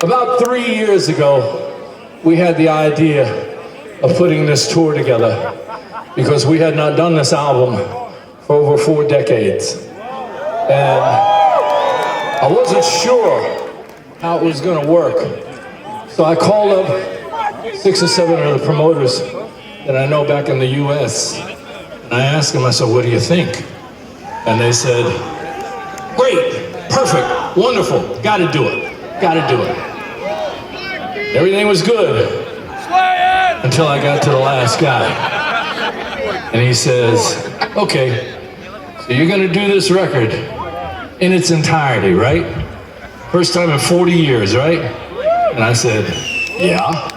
About 3 years ago, we had the idea of putting this tour together because we had not done this album for over 4 decades. And I wasn't sure how it was going to work. So I called up 6 or 7 of the promoters that I know back in the U.S. And I asked them, I said, what do you think? And they said, great, perfect, wonderful, gotta do it, gotta do it. Everything was good until I got to the last guy. And he says, okay, so you're gonna do this record in its entirety, right? First time in 40 years, right? And I said, yeah.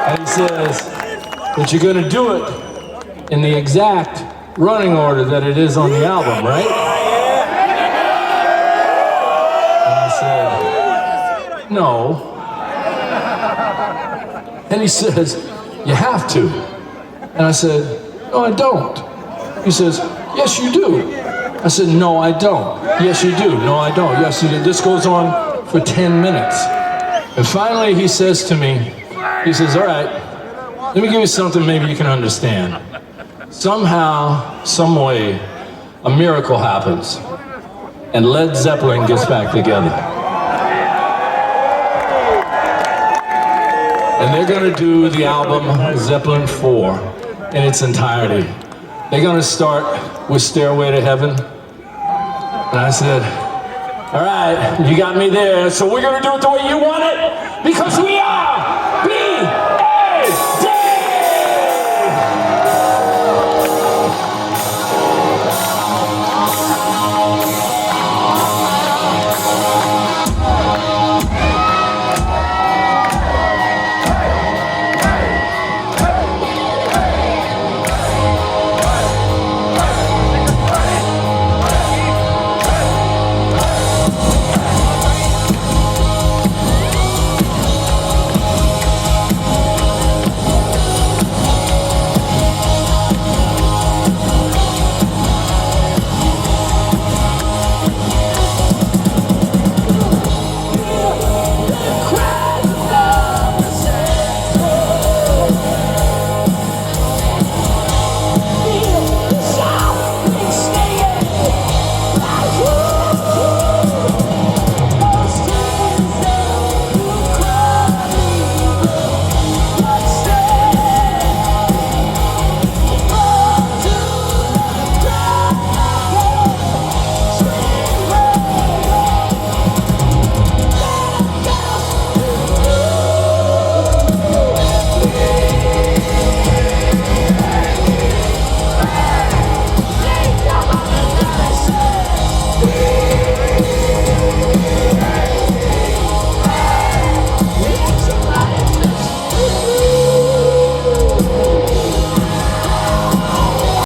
And he says, but you're gonna do it in the exact running order that it is on the album, right? And I said, no. And he says, you have to. And I said, no, I don't. He says, yes, you do. I said, no, I don't. Yes, you do. No, I don't. Yes, you do. This goes on for 10 minutes. And finally, he says to me, he says, all right, let me give you something maybe you can understand. Somehow, some way, a miracle happens, and Led Zeppelin gets back together. And they're gonna do the album Zeppelin 4 in its entirety. They're gonna start with Stairway to Heaven. And I said, all right, you got me there, so we're gonna do it the way you want it, because we are!